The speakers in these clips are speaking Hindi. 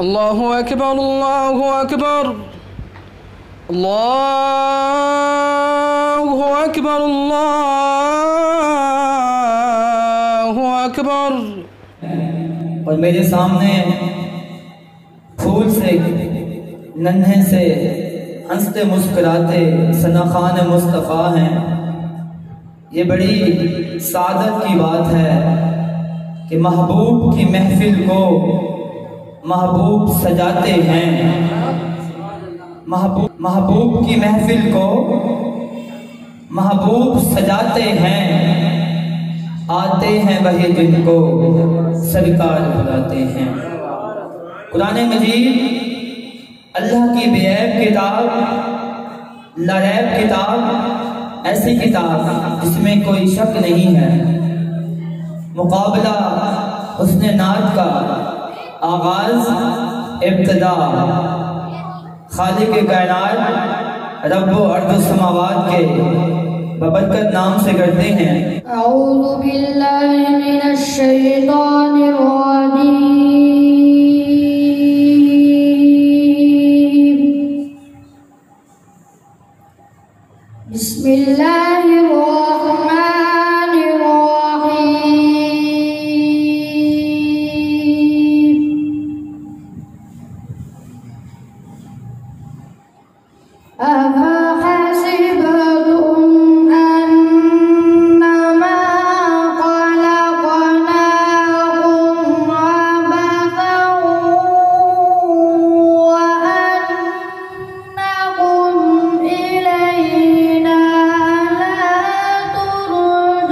अल्लाहु अकबर अल्लाहु अकबर अल्लाहु अकबर अल्लाहु अकबर। और मेरे सामने फूल से नन्हे से हंसते मुस्कुराते सना खान मुस्तफ़ा हैं। ये बड़ी सादत की बात है कि महबूब की महफिल को महबूब सजाते हैं। महबूब की महफिल को महबूब सजाते हैं। आते हैं वही जिनको सरकार बुलाते हैं। कुरान मजीद अल्लाह की बेऐब किताब, लारैब किताब, ऐसी किताब जिसमें कोई शक नहीं है। मुकाबला हुस्न नात का आगाज इब्तिदा खालिक कायनात रब्बो अर्ज़ समावात के बबरकत नाम से करते हैं। अऊज़ु बिल्लाहि मिनश शैतानिर रजीम। बिस्मिल्लाहिर रहमानिर रहीम। अफ़हसिबतुम अन्नमा खलक़नाकुम अबथन व अन्नकुम इलैना ला तुरजऊन।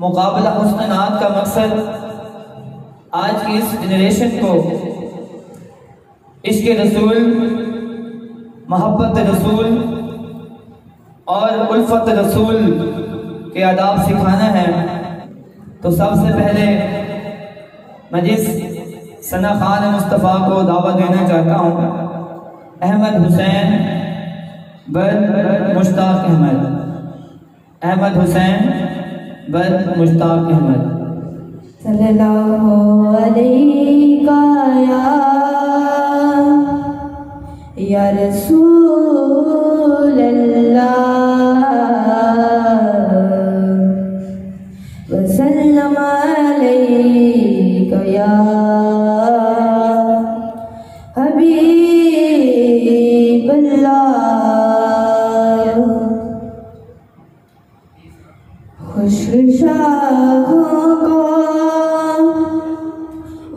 मुकाबला हुस्न नात का मकसद आज की इस जनरेशन को इश्क़ रसूल, मोहब्बत रसूल और उल्फत रसूल के आदाब सिखाना है। तो सबसे पहले मैं जिस सना खान मुस्तफ़ा को दावत देना चाहता हूँ, अहमद हुसैन बद मुश्ताक अहमद, अहमद हुसैन बद मुश्ताक अहमद। सल्लल्लाहु अलैका या रसूल अल्लाह वसल्लम अलैका या हबीब अल्लाह। खुश्क शाखों को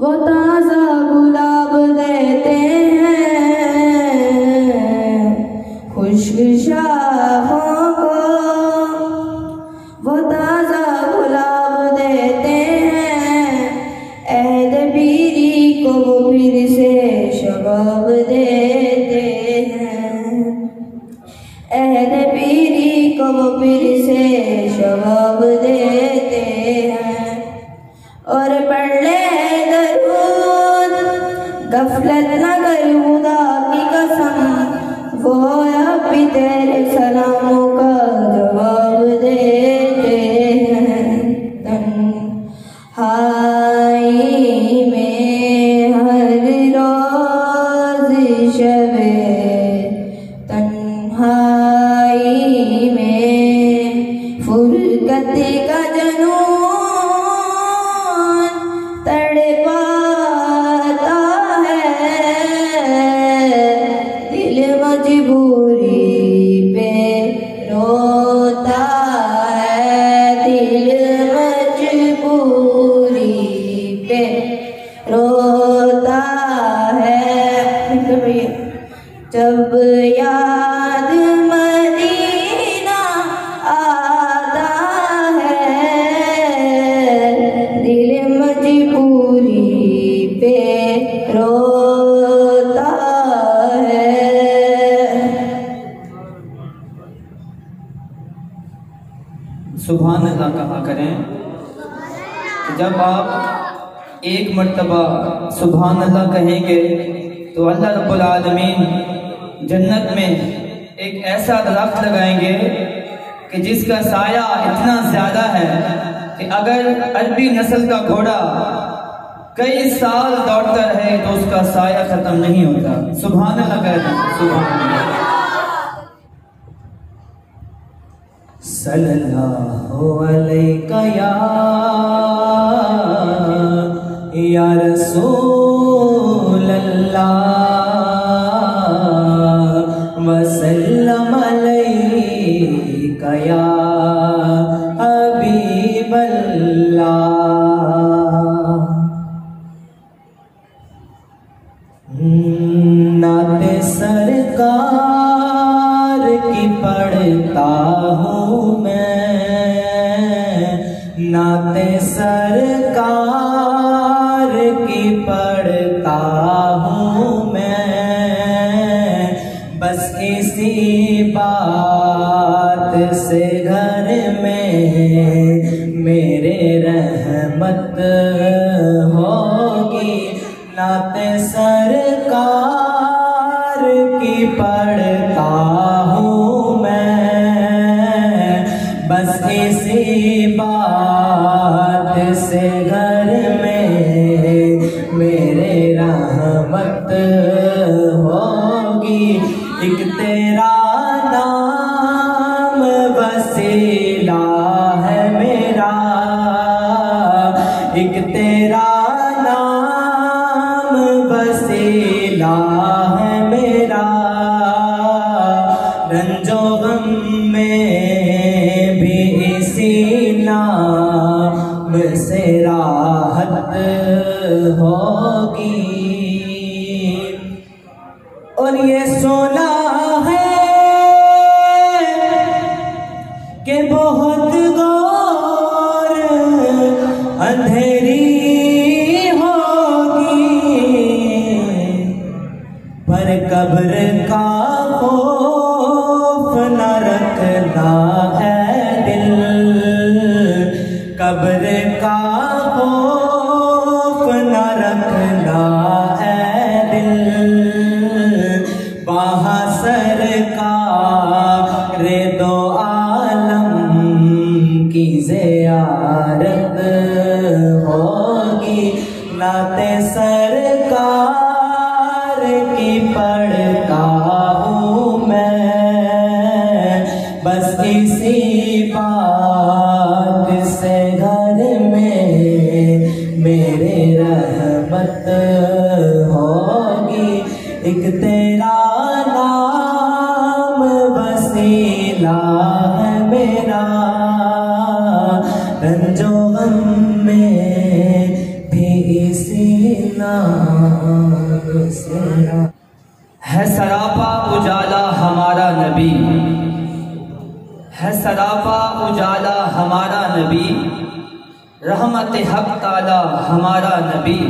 वो ताज़ा गुलाब देते हैं, खुश्क शाखों को वो ताज़ा गुलाब देते हैं, अहद पीरी को वो फिर से शबाब देते हैं, अहद पीरी को वो फिर से शबाब देते हैं। और पढ़ ले दरूद गफलत न कर खुदा की कसम, वो अब भी तेरे सलामों का जवाब देते हैं। तन्हाई में हर रोज शबे तन्हाई में फुरकत का जनून तड़पाता है, दिल मजबूरी पे रोता है, दिल मजबूरी पे रोता है। जब याद मदीना आता है, दिल मजबूरी पे रोता है। सुभान अल्लाह कहा करें। जब आप एक मर्तबा सुभान अल्लाह कहेंगे तो अल्लाह रब्बुल आलमीन जन्नत में एक ऐसा दरख्त लगाएंगे कि जिसका साया इतना ज़्यादा है कि अगर अरबी नस्ल का घोड़ा कई साल दौड़ता रहे तो उसका साया खत्म नहीं होता। सुभान अल्लाह कहते हैं। सुभान अल्लाह। सल्लल्लाहु अलैका या रसूल अल्लाह वसल्लम अलैका या हबीब अल्लाह। नाते सरकार की पढ़ता हूँ मैं, नाते सरकार की पढ़ता हूँ मैं, बस इसी बात से घर में मेरे रहमत होगी। नाते सरकार की पढ़ता हूँ मैं, बस इसी बात से घर में मेरे रहमत होगी। एक तेरा नाम वसीला है मेरा, एक तेरा नाम वसीला है मेरा, रंजो गम में भी इसी नाम से राहत होगी। और ये सोना है कि बहुत गौर अंधेरी होगी, पर कब्र का खौफ न रखना है दिल, कब्र का खौफ न रखना है दिल। वहाँ सरकार दो आलम की ज़ियारत होगी, नाते सरकार की पढ़ता हूँ मैं, बस इसी बात से घर में मेरे रहमत होगी। एक तेरा नाम वसीला है मेरा, रंजो गम में भी इसी नाम से। है सरापा उजाला हमारा नबी, है सरापा उजाला हमारा नबी, रहमत हक ताला हमारा नबी,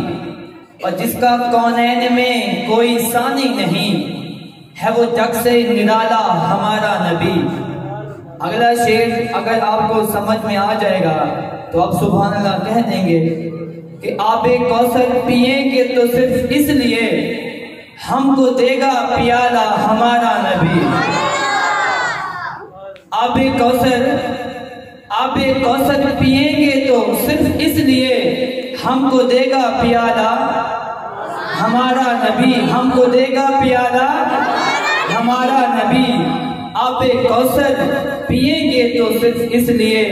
और जिसका कौनैन में कोई सानी नहीं, है वो जग से निराला हमारा नबी। अगला शेर अगर आपको समझ में आ जाएगा तो आप सुभान अल्लाह कह देंगे कि आबे कौसर पिएंगे तो सिर्फ इसलिए हमको देगा पियाला हमारा नबी। आबे कौसर पिएंगे तो सिर्फ इसलिए हमको देगा पियाला हमारा नबी, हमको देगा पियाला हमारा नबी। आबे कौसर पिएंगे तो सिर्फ इसलिए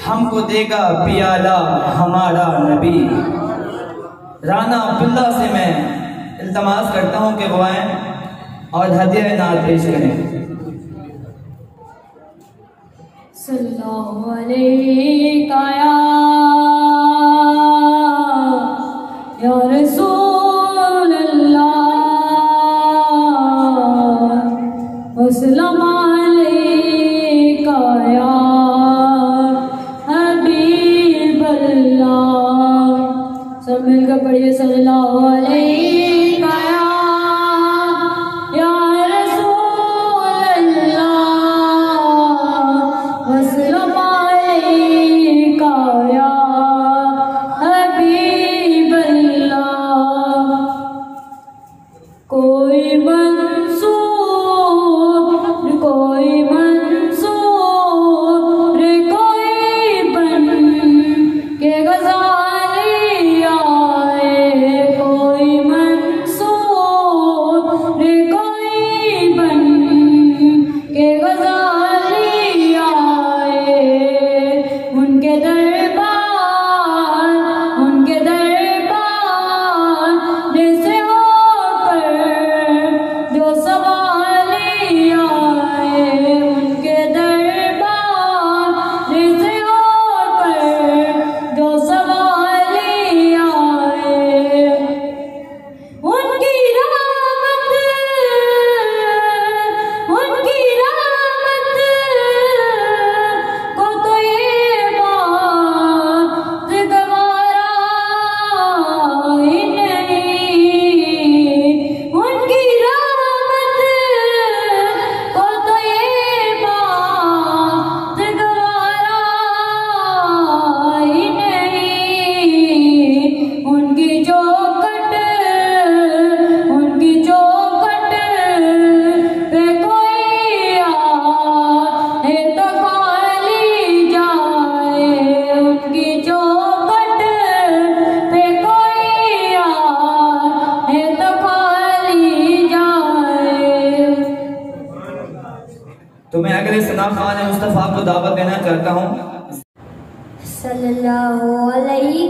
हमको देगा पियाला हमारा नबी। राना अब्दुल्ला से मैं इल्तमास करता हूँ कि वो आए और हदिया नात पेश करें। सल्लल्लाहु अलैहि या रसूल अल्लाह, वसल्लम अलैका या हबीब अल्लाह। सब मिलकर पढ़िए सल्लल्लाहु अलैहि या रसूल अल्लाह, वसल्लम अलैका या हबीब अल्लाह। कोई मंसूर कोई बन के गज़ाली आए, कोई मंसूर कोई बन के गज़ाली आए। उनके दरबार जैसे होकर जो सवाली आए, उनके दरबार जैसे होकर जो सवाली आए। उनकी रहमत को तो ये बात गवारा ही नहीं, उनकी रहमत को तो ये बात गवारा ही नहीं। उनकी चौखट पे कोई आए तो खाली जाए, उनकी चौखट पे कोई आए तो खाली जाए। तो मैं अगले सना खान मुस्तफ़ा को दावत देना चाहता हूँ। सल्लल्लाहु अलैहि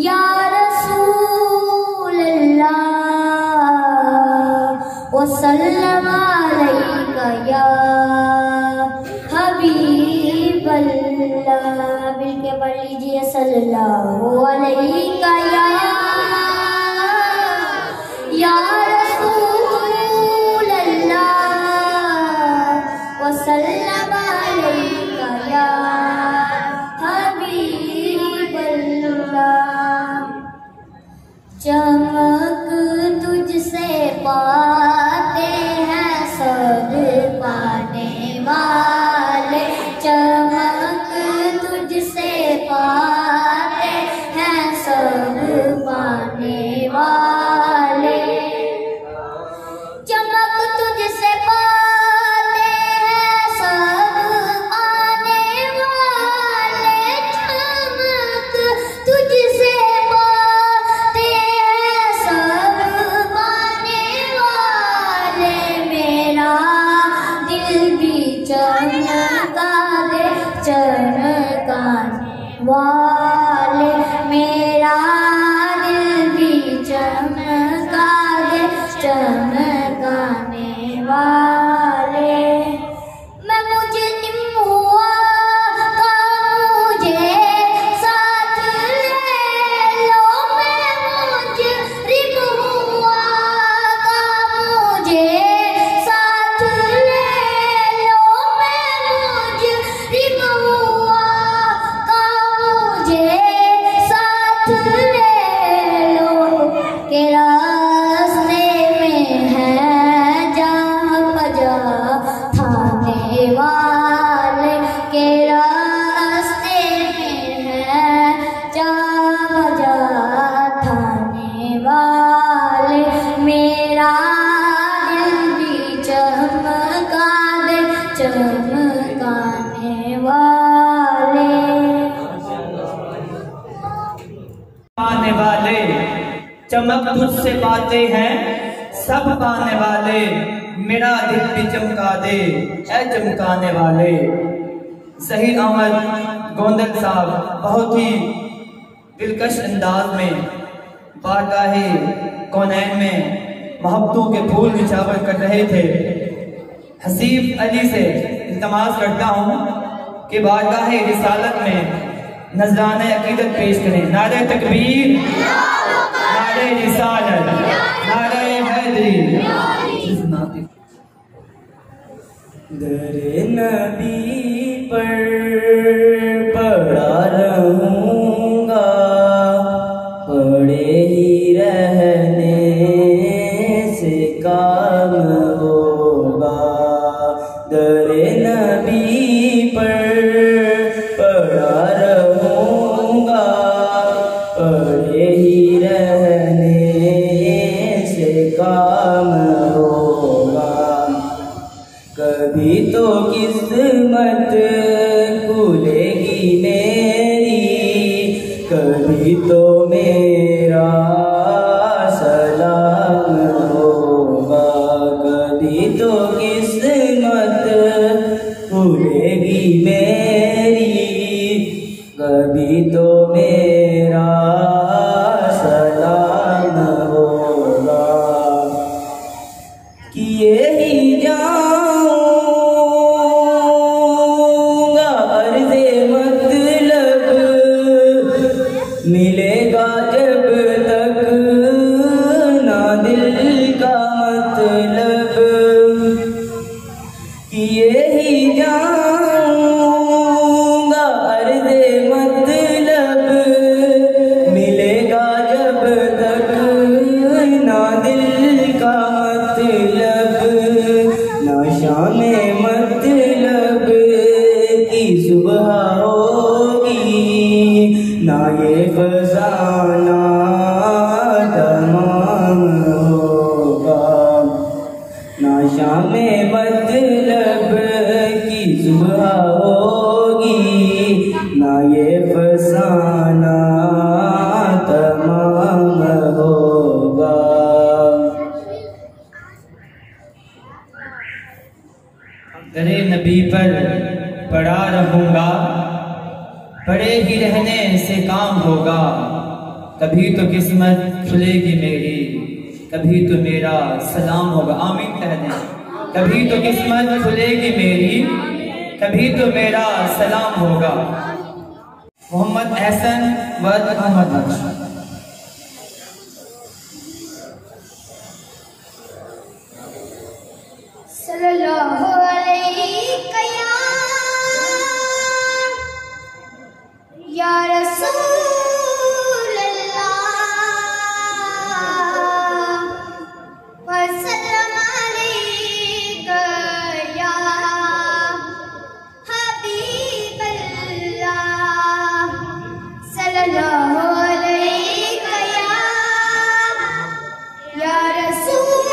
या रसूल अल्लाह, वसल्लम अलैका या हबीब अल्लाह। मिलके पढ़ लीजिए सल्लल्लाहु अलैहि या रसूल अल्लाह, वसल्लम अलैका या हबीब अल्लाह। चमक तुझसे पाते हैं सब पाने वाले, चमक तुझसे पाते हैं सब पाने वाले। वाले, मेरा दिल भी चमका दे चमकाने वाले। मैं मुजरिम हुआ तो मुझे साथ ले लो, मैं मुजरिम हुआ तो मुझे साथ ले लो, मैं मुजरिम हुआ तो मुझे साथ ले लो। के रास्ते में है जहाँ बजा थाने वाले, के रास्ते में है जहाँ बजा थाने वाले। मेरा दिल भी चमका दे चमकाने वाले। पाने वाले चमक तुझसे पाते हैं सब पाने वाले, मेरा दिल भी चमका दे ऐ चमकाने वाले। ज़हीर अहमद गोंदल साहब बहुत ही दिलकश अंदाज में बारगाहे कौनैन में मोहब्बतों के फूल निछावर कर रहे थे। हसीब अली से इल्तमास करता हूँ कि बारगाहे रिसालत में नजराने अकीदत पेश करें। नारे तकबीर, नारे रिसालत, नारे हैदरी। दर नबी पर पड़ा रहूंगा, पड़े ही रहने से काम होगा। दर नबी पर पड़ा रहूंगा, पड़े ही रहने से काम होगा। कभी तो किस्मत खुलेगी मेरी, कभी तो मेरा सलाम होगा। कभी तो किस्मत खुलेगी मेरी, कभी तो मेरा सलाम होगा। किए ही जाऊंगा अर्ज़े मतलब, मिलेगा जब तक ना दिल का मतलब। किए ही जाऊंगा अर्ज़े मतलब, मिलेगा जब तक ना दिल का मतलब। ना शाम मतलब की सुबह होगी, ना ये फसाना तमाम होगा। ना शाम मतलब की सुबह होगी, ना ये फसाना तमाम होगा। दरे नबी पर पड़ा रहूंगा, पड़े ही रहने से काम होगा। कभी तो किस्मत खुलेगी मेरी, कभी तो मेरा सलाम होगा। आमीन कह दें। कभी तो किस्मत खुलेगी मेरी, कभी तो मेरा सलाम होगा। मोहम्मद एहसन वद अहमद बख्श। सल्लल्लाहु अलैहि या रसूल अल्लाह, वसल्लम अलैका या हबीब अल्लाह। सल्लल्लाहु अलैका या रसूल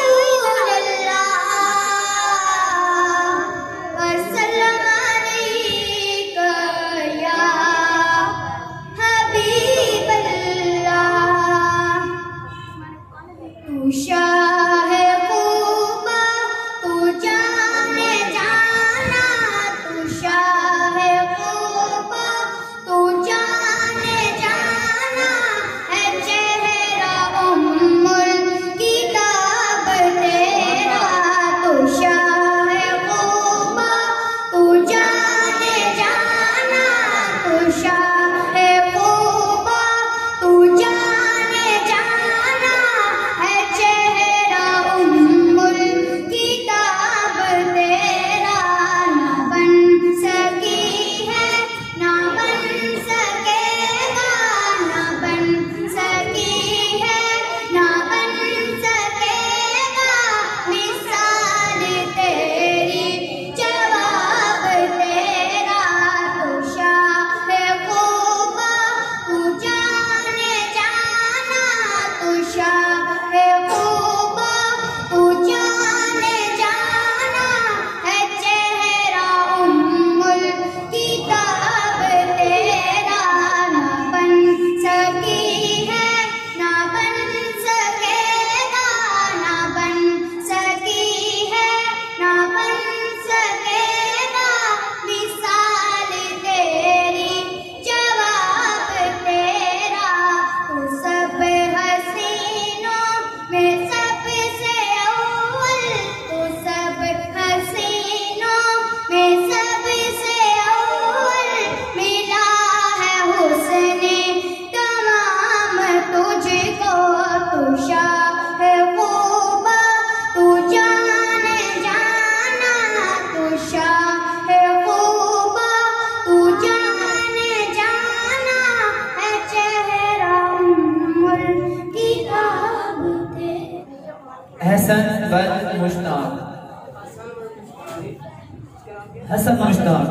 हसन मुश्ताक।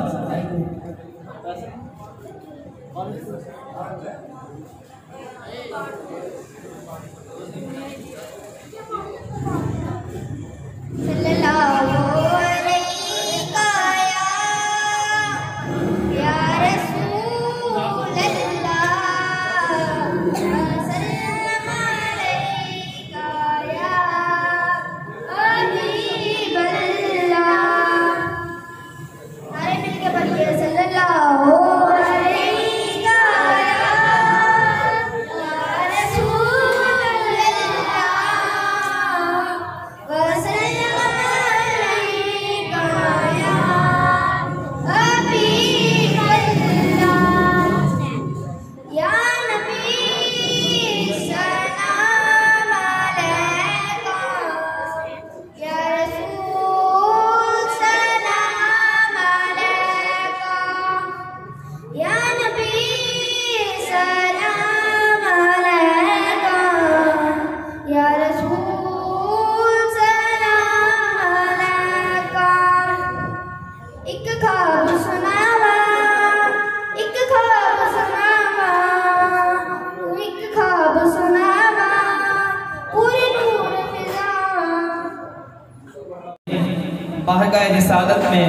बारगाह रिसालत में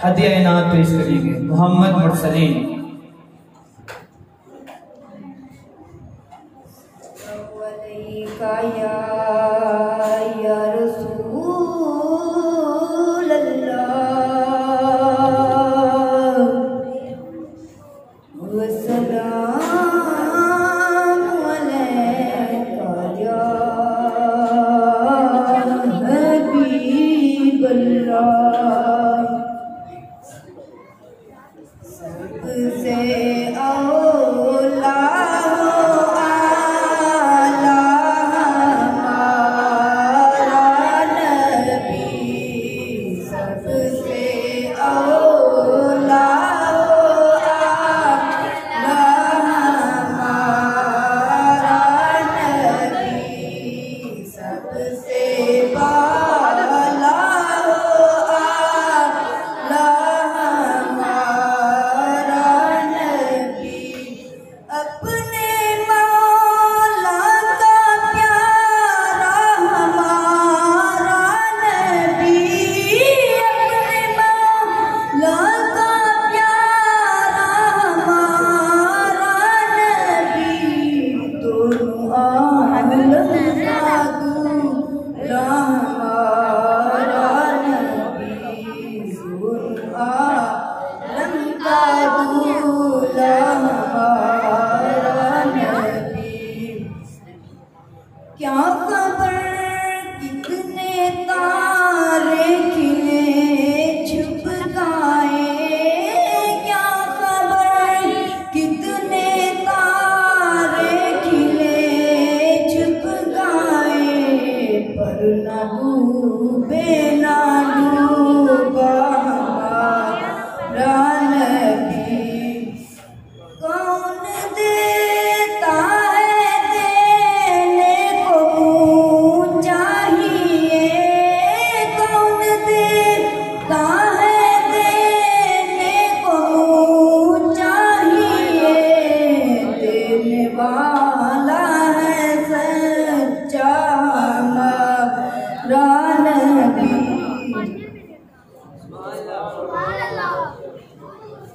हदिया इनात पेश करेंगे मोहम्मद मुरसलीन।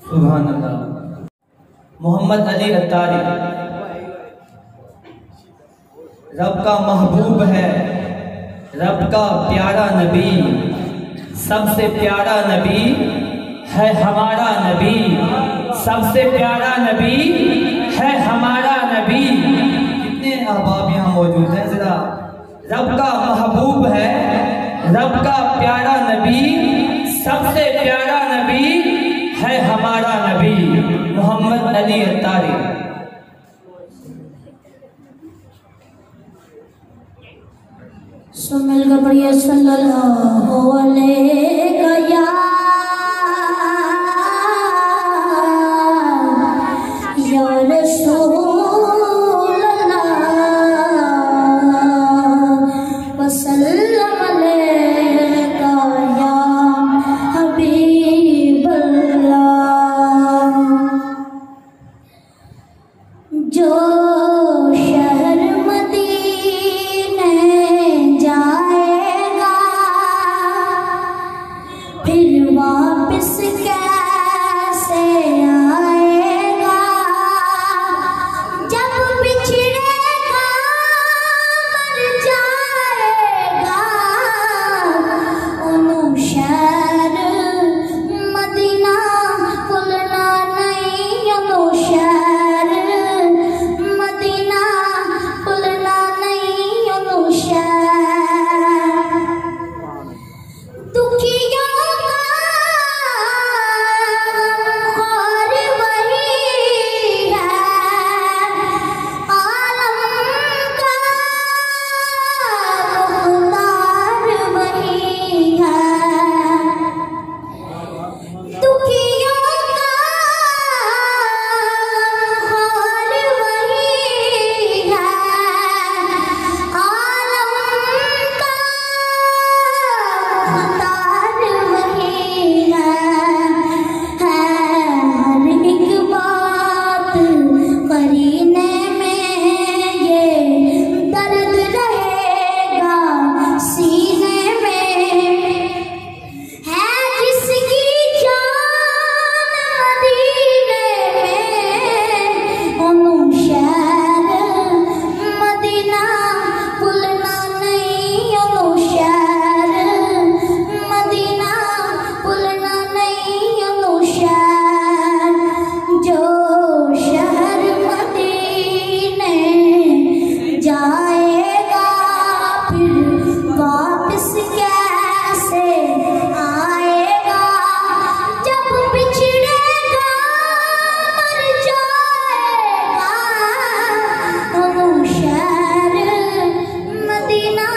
सुभान अल्लाह। मोहम्मद अली अत्तारी रब का महबूब है, रब का प्यारा नबी, सबसे प्यारा नबी है हमारा नबी, सबसे प्यारा नबी है हमारा नबी। कितने अहबाब यहाँ मौजूद हैं, जरा रब का महबूब है, रब का प्यारा नबी, सबसे प्यारा नबी है हमारा नबी मोहम्मद अली अत्तारी। सब मिलकर पढ़िए सल्लल्लाहु अलैहि या रसूल अल्लाह वसल्लम अलैका या हबीब जो शहर मदीने जाएगा फिर वापस कैसे आएगा। जब बिछड़ेगा मर जाएगा उन्हों शहर मदीना भुलना नहीं। उन्हों शहर मदीना भुलना नहीं। उन्हों शहर दुखियों का ख्वार वही है, आलम का मुख्तार वही है। दुखियों का ख्वार वही है, आलम का मुख्तार वही है। हर एक बात करीने में ये दर्द रहेगा सीने में। है जिसकी जान मदीने में उन्हों शहर मदीना भुलना नहीं। उन्हों शहर मदीना भुलना नहीं। उन्हों शहर जो शहर मदीने जाएगा फिर वापस कैसे आएगा। जब बिछड़ेगा मर जाएगा उन्हों शहर मदीना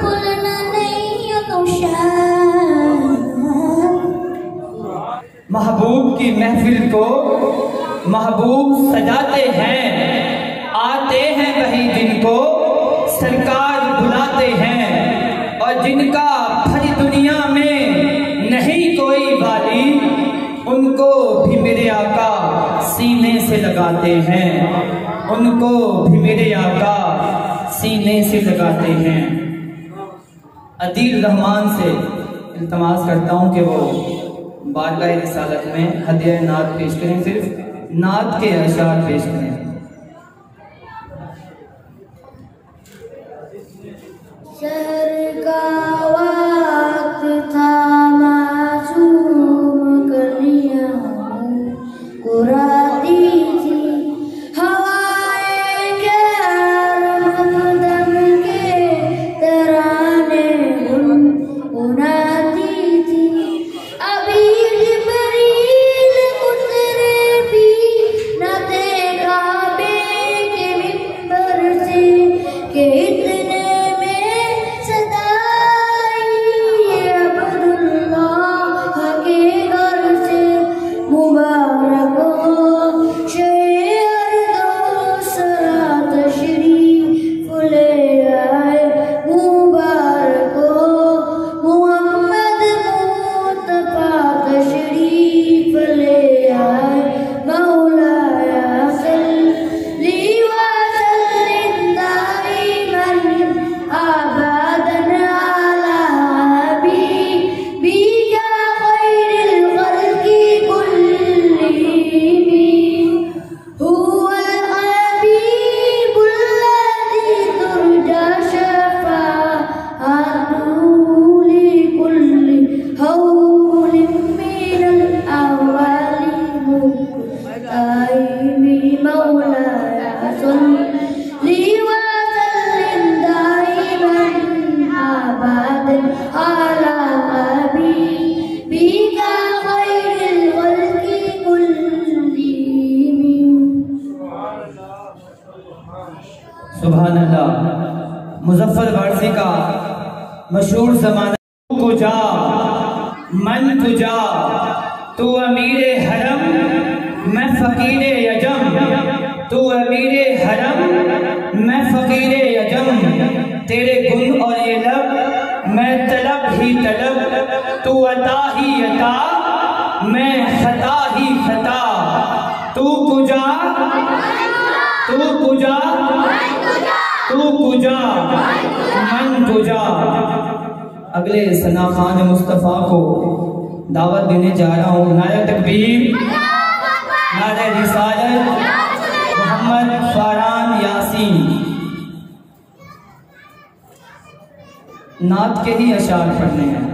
भुलना नहीं। उन्हों शहर महबूब की महफिल को महबूब सजाते हैं, आते हैं वही दिन को सरकार बुलाते हैं। और जिनका भरी दुनिया में नहीं कोई वाली उनको भी मेरे आका सीने से लगाते हैं। उनको भी मेरे आका सीने से लगाते हैं। अदील रहमान से इल्तमास करता हूँ कि वो बारगाह रिसालत में हदिया नात पेश करें, सिर्फ नात के अशार पेश करें। शहर का वक्त था मासूम कलियां कुराती थी। हवाएं गैर मकदम के तराने गुनगुनाती थी। अभी जिब्रील उतरे भी न देखा बे के मिंबर से कि इतने सुभान अल्लाह। मुजफ्फर वारसी का मशहूर ज़माना कुजा मन तुजा, तू अमीरे हरम मैं फकीरे यजम, तू अमीरे हरम मैं फकीरे यजम। तेरे गुण और ये लब मैं तलब ही तलब, तू अता ही अता मैं खता ही खता। तू कुजा तू तुझा मन तुझा। अगले सना खान मुस्तफ़ा को दावत देने जा रहा हूँ। नारे तकबीर, नारे रिसालत, मोहम्मद फरहान यासीन। नात के ही अशार पढ़ने हैं।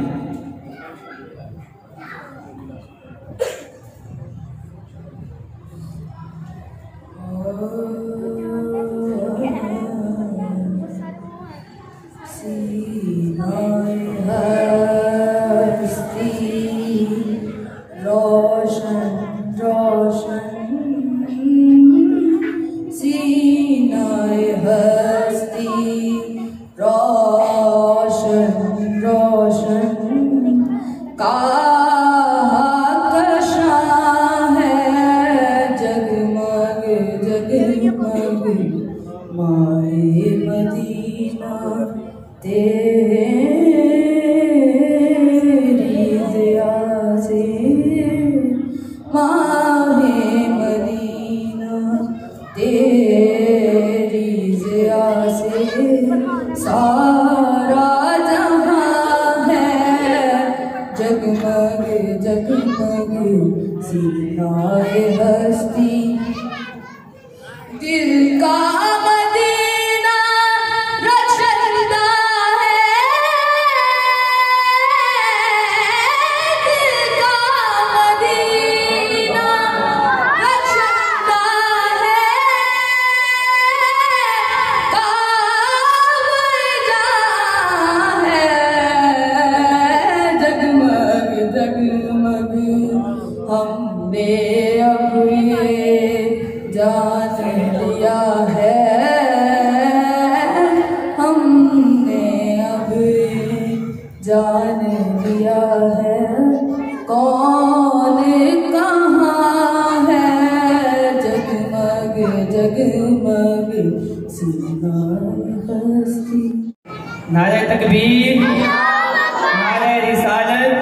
नारे तकबीर, नारे रिसालत,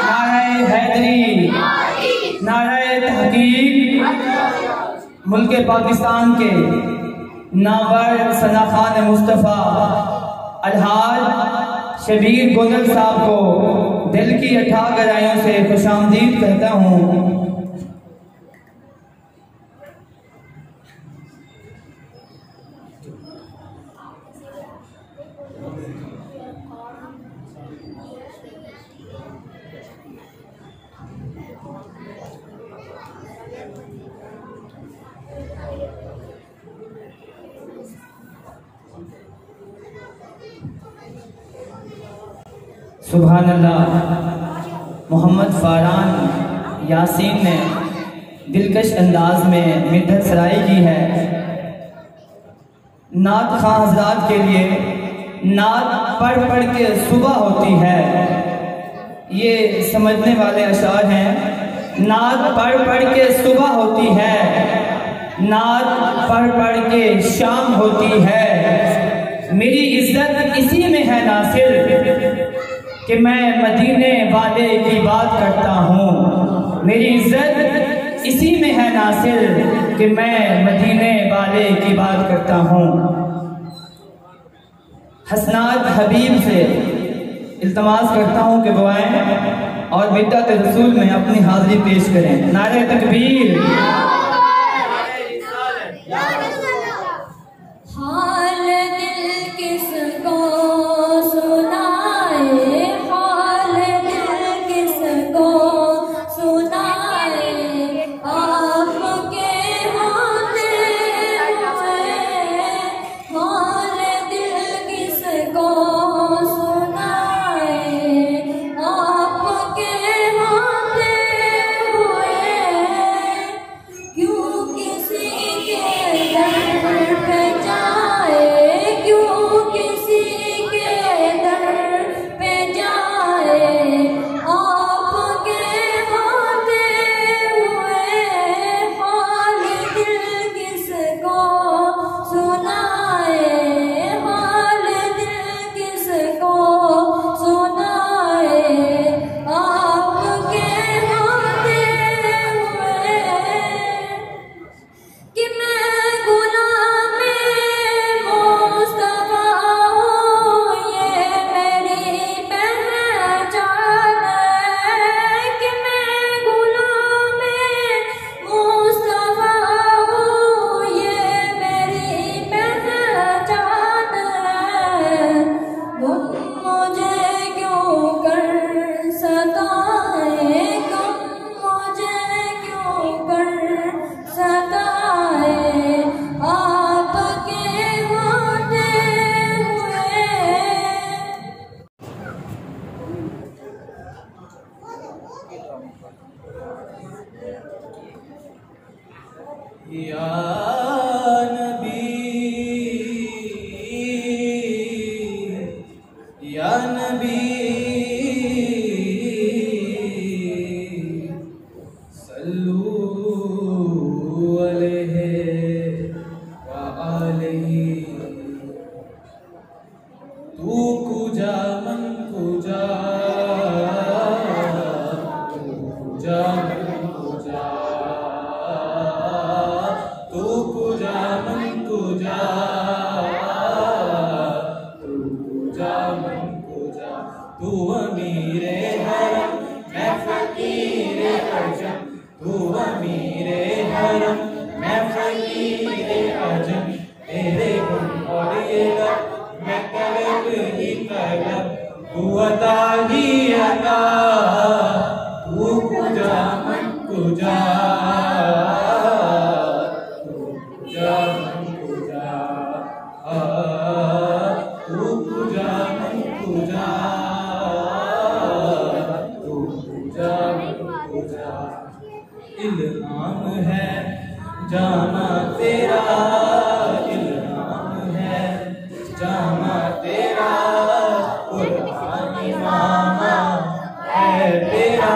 नारे हैदरी, नारे तहकीक। मुल्क पाकिस्तान के नाबर सना खान मुस्तफ़ा अलहाज शबीर गोदल साहब को दिल की अथाह गहराइयों से खुशामदीद कहता हूँ। सुभान अल्लाह। मोहम्मद फरहान यासीन ने दिलकश अंदाज में मिन्नत सराई की है। नात खां हजरात के लिए नात पढ़ पढ़ के सुबह होती है, ये समझने वाले अशार हैं। नात पढ़ पढ़ के सुबह होती है, नात पढ़ पढ़ के शाम होती है। मेरी इज्जत इसी में है नासिर कि मैं मदीने वाले की बात करता हूँ। मेरी इज्जत इसी में है नासिर कि मैं मदीने वाले की बात करता हूँ। हसनात हबीब से इल्तमास करता हूँ कि वो आएं और बिद्दत रसूल में अपनी हाजिरी पेश करें। नारे तकबीर। हाल दिल किसको सुनाए, हाल दिल किसको सुनाए, आपके होते हुए हाल दिल किसको सुनाए, आपके होते हुए क्यों किसी के दर पे जाए, क्यों किसी के दर पे जाए, आपके होते हुए हाल दिल किसको सुनाए, हाल दिल किसको सुनाए, आपके होते हुए कि मैं गुलाम या नबी या नबी सल्लू अलैहि व आलिहि तू कुजा मन कुजा कुजा मन कुजा तू कुजा मन कुजा तू कुजा मन कुजा तू अमीरे हरम मैं फकीरे अजम तू अमीरे हरम मैं फकीरे अजम तेरे गुण और ये लब मैं तलब ही तलब तू अता ही अता तू कुजा मन कुजा तू कुजा मन कुजा तू कुजा मन कुजा तू कुजा मन कुजा इल्हाम है जामा तेरा इल्हाम है जामा तेरा कुरानी मामा है तेरा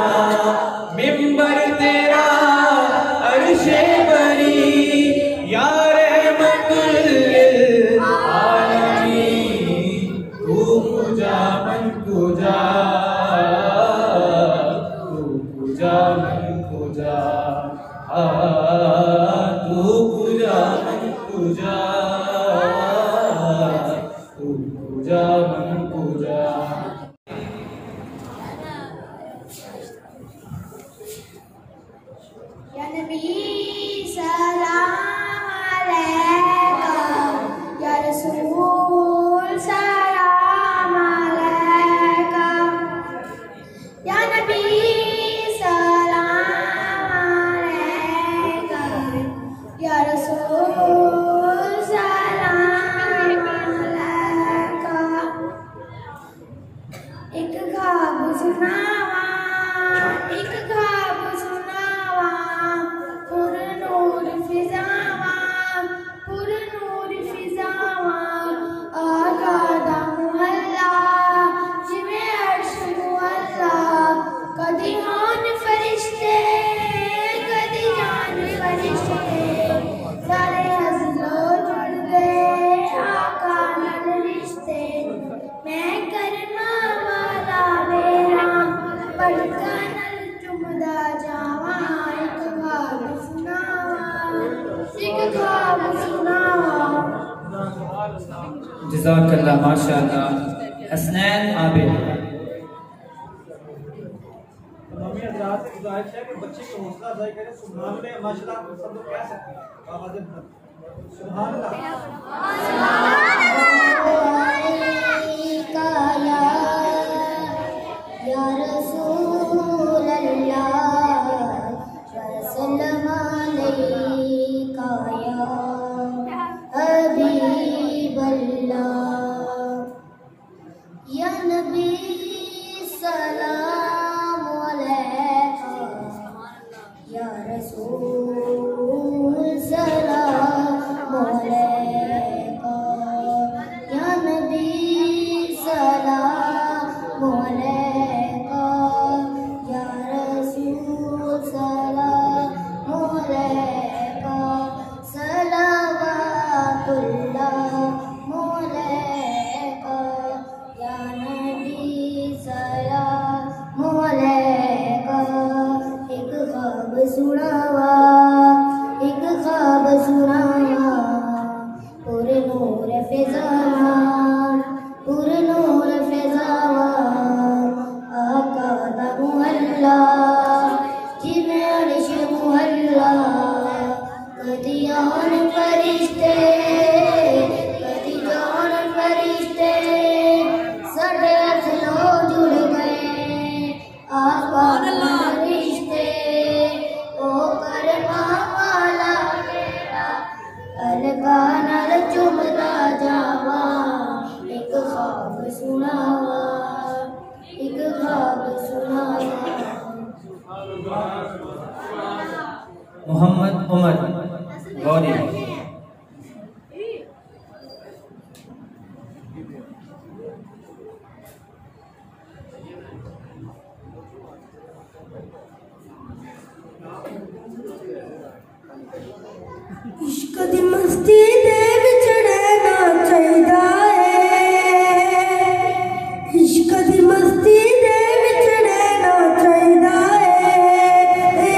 मिंबर तेरा अर्शे बरी या रहमतुल लिल आलमीन तू कुजा मन कुजा तू कुजा मन कुजा तू कुजा मन कुजा तू कुजा मन कुजा या नबी सलाम अलैका या रसूल सलाम अलैका या नबी सलाम अलैका या रसूल सलाम अलैका एक ख्वाब सुनावा पुरनूर फिजावा आका दा मुहल्ला जिवें अर्श मुअल्ला कदी हान फरिश्ते कदी जान फरिश्ते सारे हज़रो जुड़ गए आका नाल रिश्ते मैं करना वाला मेरा पढ़का नल चुमदा जावा एक ख्वाब सुनावा जज़ाकल्लाह माशाअल्लाह हसनैन आबिद तमामी हज़रात से गुजारिश है कि बच्चे को हौसला अफजाई करें सुभान अल्लाह माशाअल्लाह आप सब लोग कह सकते हैं आवाज़ सुभान अल्लाह या रसूल अल्लाह सल्लम अलैका या हबीब अल्लाह या नबी सलाम अलैका या रसूल सलाम अलैका गौरी इश्क दी मस्ती दे विच रहना चाहिदा है, इश्क दी मस्ती दे विच रहना चाहिदा है,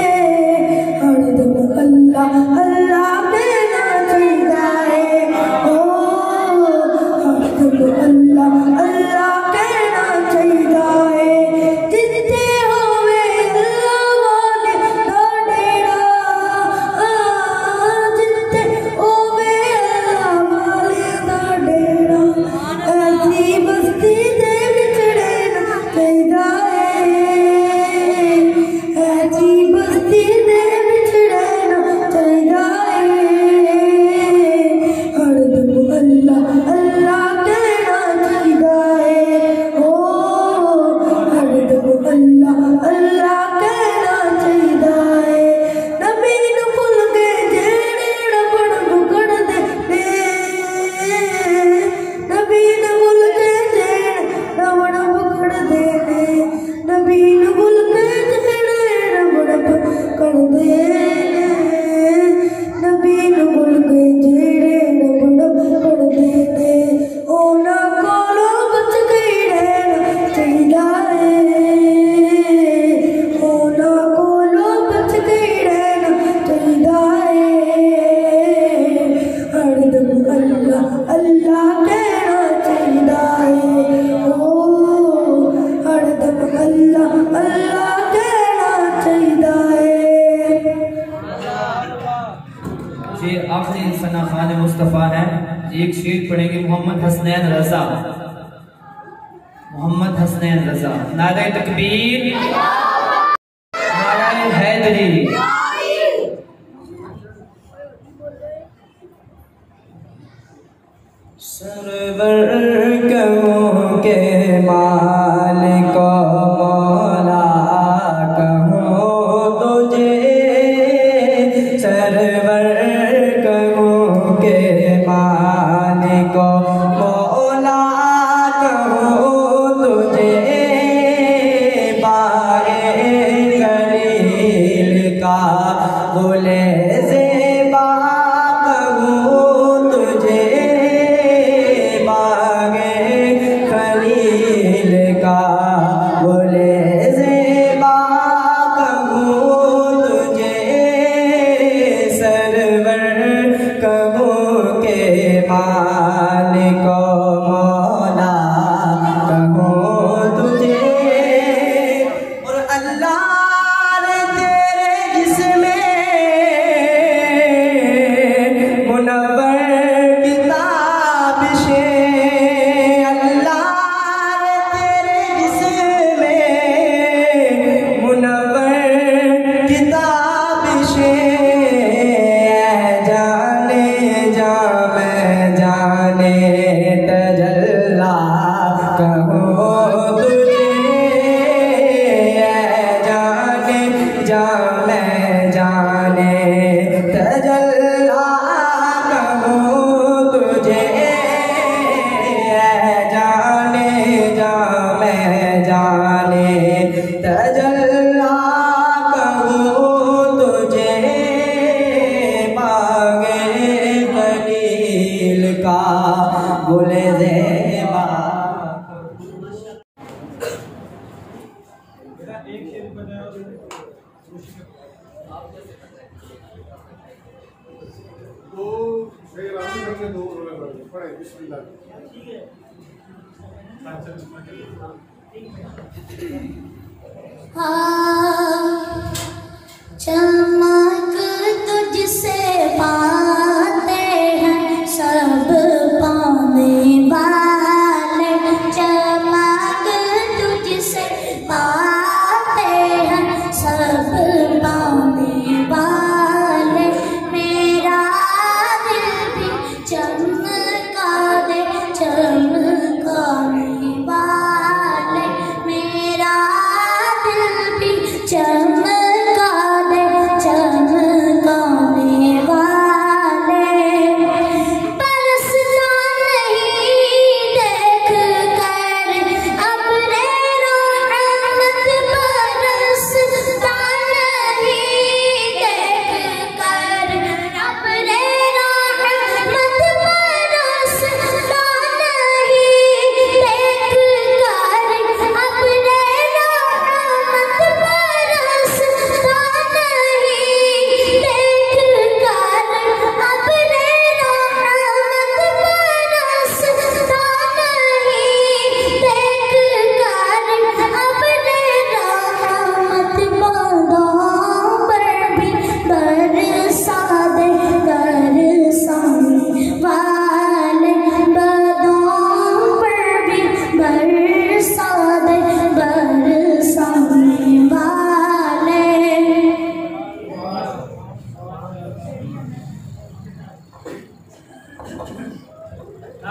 हरदम अल्लाह अल्लाह कहना चाहिदा है, ओ हरदम अल्लाह अल्लाह कहना चाहिदा है, जिथे होवे अल्लाह वाले दा डेरा, जिथे होवे अल्लाह वाले दा डेरा, ऐसी बस्ती दे विच रहना चाहिदा है, ऐसी बस्ती दे विच रहना चाहिदा है, हरदम अल्लाह अल्लाह कहना चाहिदा है, ओ हरदम अल्लाह अल्लाह कहना चाहिदा है, नबी नूं भुल के जेड़े रबड़ बुकड़दे ने, नबी नूं भुल के जेड़े रबड़ बुकड़दे ने, नबी नूं भुल के जेड़े रबड़ बुकड़दे ने, नबी नूं भुल के जेड़े रबड़ बुकड़दे ने, उन्हां कोलों बच के रहना चाहिदा है, उन्हां कोलों बच के रहना चाहिदा है, हरदम अल्लाह अल्लाह कहना चाहिदा है, ओ हरदम अल्लाह अल्लाह कहना चाहिदा है। ये आखिरी सना खान मुस्तफ़ा है। एक शेर पढ़ेंगे मोहम्मद हसनैन रजा, मोहम्मद हसनैन रजा। नारे तकबीर, नारे हैदरी। सरवर कहूँ के मालिक मौला कहूँ तुझे, सरवर कहूँ के मालिक मौला कहूँ तुझे, बागे खलील का बोले ज़ेबा कहूँ तुझे, बागे खलील का बोले ज़ेबा कहूँ तुझे, सरवर कहूँ के मालिक मौला कहूँ तुझे, और अल्लाह ने तेरे जिस्म मुनव्वर किताब से, अल्लाह ने तेरे जिस्म मुनव्वर किताब से, जाने जा मैं जाने तजल्ला कहूँ तुझे, जाने जा मैं जाने तजल्ला कहूँ तुझे, जाने जा मैं जाने तजल्ला कहूँ तुझे, बागे खलील का बोले ज़ेबा। मेरा एक शेर बनाया और दो रामी करके दो पढ़े बिस्मिल्लाह। चमक तुझसे पाते हैं सब पाने वाले, चमक तुझसे पाते हैं सब पाने वाले, मेरा दिल भी चमका दे चमकाने वाले, मेरा दिल भी चमका दे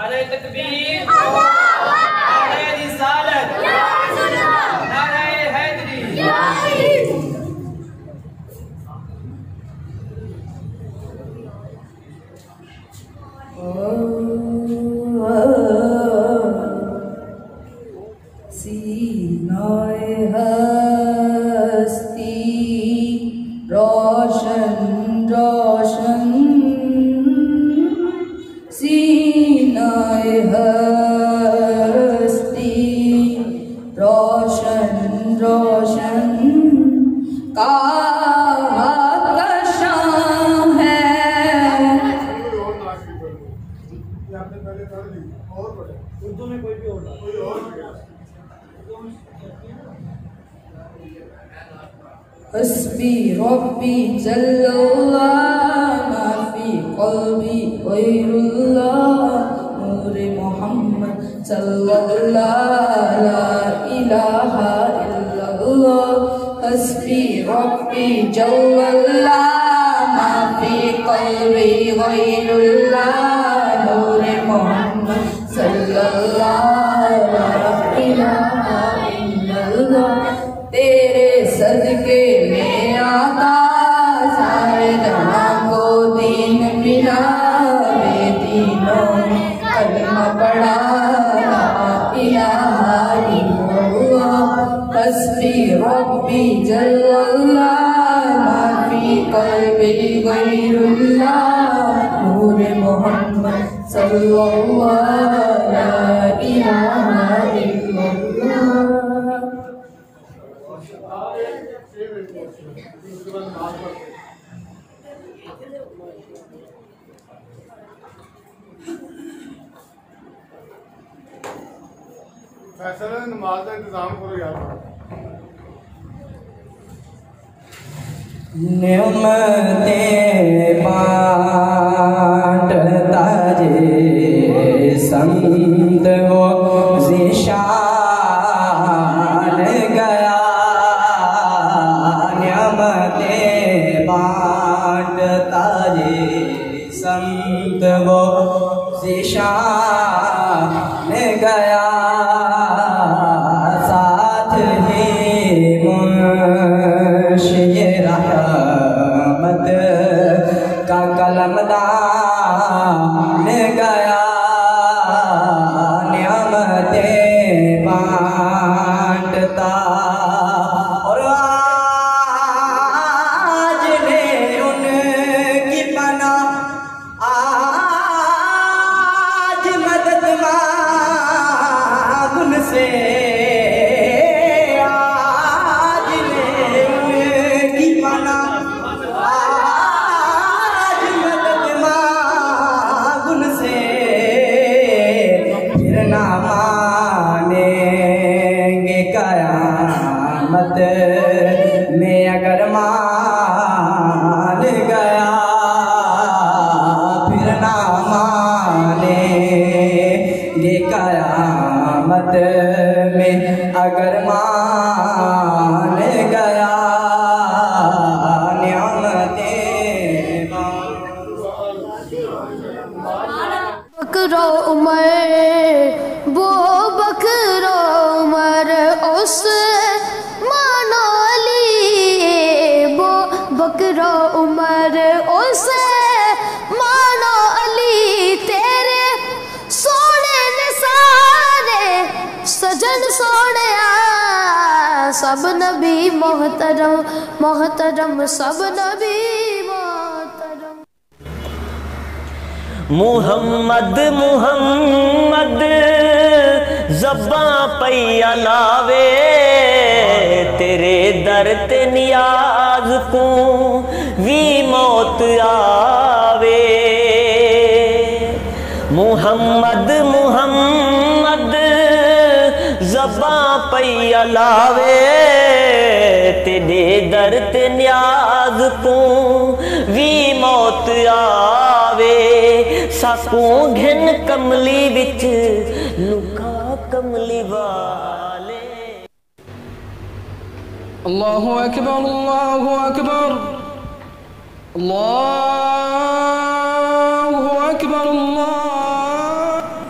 नारे तकबीर, नारे रिसालत, नारे हैदरी। सीनाए हस्ती रोशन रोशन, सीनाए हस्ती रोशन रोशन, कहकशां है। आपने पहले पढ़ ली और पढ़े उर्दू में कोई भी और हस्बी रब्बी जल्लल्लाह मा फी क़ल्बी गैरुल्लाह, नूर मोहम्मद सल्लल्लाह ला इलाहा इल्लल्लाह। हस्बी रब्बी जल्लल्लाह मा फी क़ल्बी गैरुल्लाह, नूर मोहम्मद सल्लल्लाह ला इलाहा इल्लल्लाह। तेरे सदके में आका सारे जहां को दीन मिला, बेदीनों ने कलमा पढ़ा ला इलाहा इल्लल्लाह। हस्बी रब्बी जल्लल्लाह मा फी क़ल्बी गैरुल्लाह, नूर मोहम्मद सल्लल्लाह ला इलाहा इल्लल्लाह। उसके बाद नमाज पढ़ते फैसला नमाज का इंतजाम करो यार। नेमतें बांटता जे संत वो ज़िशान गया, नेमतें बांटता जे संत वो ज़िशान गया, साथ ही मुंशी रहमत का कलमदान गया, नियमतें बांटता और आज ने उनकी पनाह, आज मदद मांग उनसे, आज ने उनकी पनाह, आज मदद मांग उनसे, फिर ना मानेंगे कयामत में अगर मान गया, फिर ना मानेंगे कयामत में अगर मान गया, नियामतें बकरो उमर वो बकरो उमर उस मानो अली, वो बकरो उमर उस मानो अली, तेरे सोने ने सारे सजन सोने सब नबी मोहतरम मोहतरम, सब नबी मोहतरम। मुहम्मद मुहम्मद ज़बां पैया लावे, तेरे दर ते नियाज को भी मौत आवे। मुहम्मद मुहम्मद ज़बां पैया लावे, तेरे दर ते नियाज को भी मौत आवे। साकू घिन कमली विच लुका कमली वाले। अल्लाहु अकबर अल्लाहु अकबर अल्लाहु अकबर अल्लाह।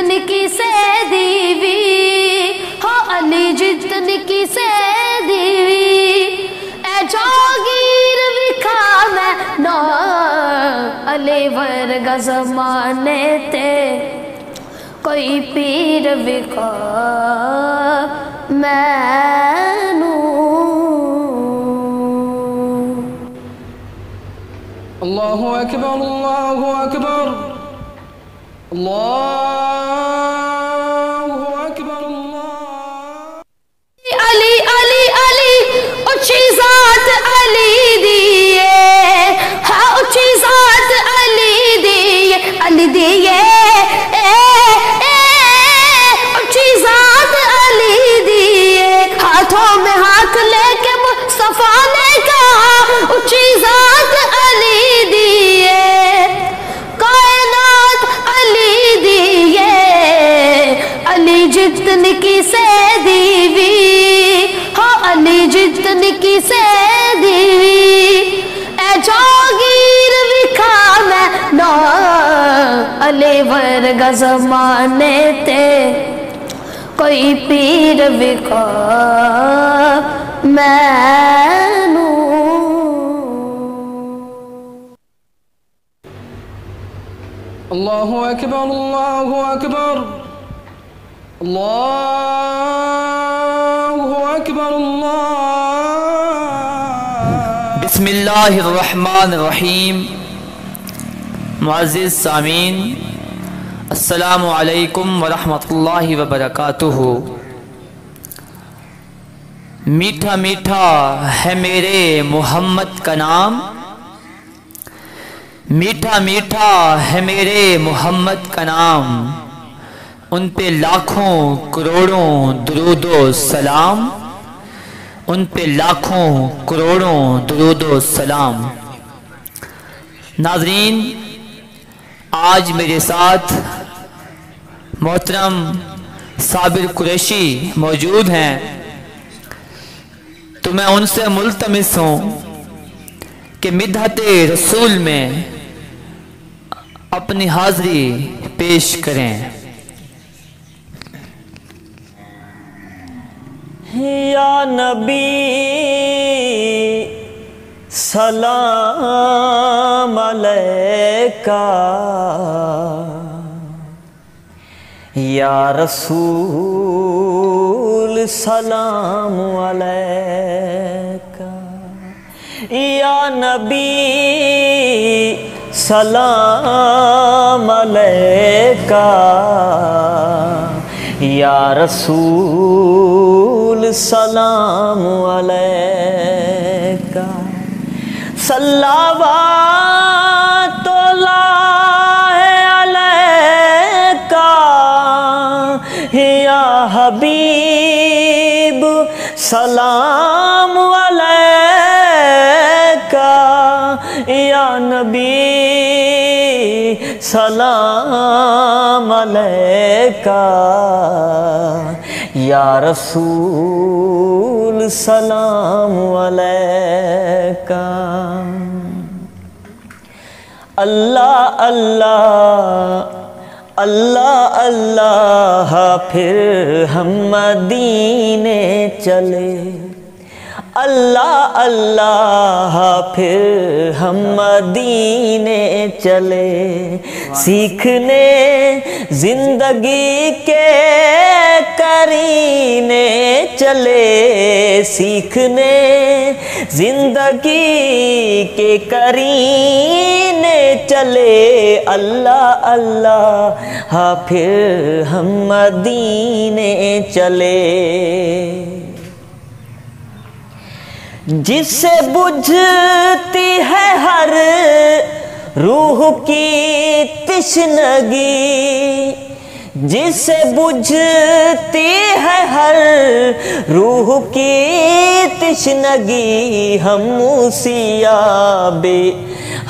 जितनी की से दीवी हो अली जितनी की से दीवी ए जागीर विखा मैं ना अली वर्गा ज़माने ते कोई पीर विखा मैनू। अल्लाहु अकबर अल्लाहु अकबर अल्लाहु अकबर अल्लाह। अली अली अली ऊंची ज़ात अली दिए हाँ ऊंची ज़ात अली दिए अली दिए ऊंची ज़ात अली दिए हाथों में हाथ लेके मुस्तफा ने कहा ऊंची ज़ात अली दिए कायनात अली दिए अली जितनी की से दीवी हो अली जितनी की से दीवी ए जागीर विखा मैं ना अली वर्गा ज़माने ते कोई पीर विखा मैनू। अल्लाहु अकबर अल्लाहु अकबर अल्लाहु अकबर अल्लाह। बिस्मिल्लाहिर्रहमानिर्रहीम। मुअज़्ज़िज़ सामीन, अस्सलामु अलैकुम वरहमतुल्लाहि वबरकातुहू। मीठा मीठा है मेरे मोहम्मद का नाम, मीठा मीठा है मेरे मोहम्मद का नाम, उन पे लाखों करोड़ों दुरूदो सलाम, उन पे लाखों करोड़ों दुरूदो सलाम। नाज़रीन, आज मेरे साथ मोहतरम साबिर कुरैशी मौजूद हैं, तो मैं उनसे मुल्तमिस हूँ कि मिदहते रसूल में अपनी हाज़री पेश करें। या नबी सलाम अलैका, या रसूल सलाम अलैका, या नबी सलाम अलैका, या रसूल सलाम अलैका। सल्लल्लाहु अलैका या हबीब सलाम अलैका, या नबी सलाम अलैका, या रसूल सलाम अलैका। अल्लाह अल्लाह अल्लाह अल्लाह फिर हम मदीने चले, अल्लाह अल्लाह फिर हम मदीने चले, सीखने जिंदगी के करीने चले, सीखने जिंदगी के करीने चले, अल्लाह अल्लाह फिर हम मदीने चले। जिससे बुझती है हर रूह की तिश्नगी, जिससे बुझती है हर रूह की तिश्नगी, हम उसी आबे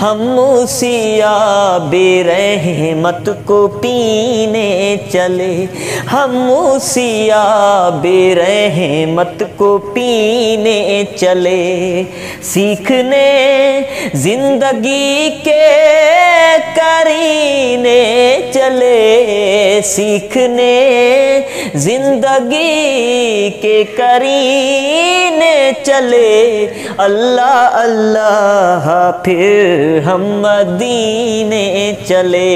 हम उसिया बेरहमत को पीने चले, हम उसिया बेरहमत को पीने चले। सीखने जिंदगी के करीने चले, सीखने जिंदगी के करीने चले। अल्लाह अल्लाह फिर हम मदीने चले।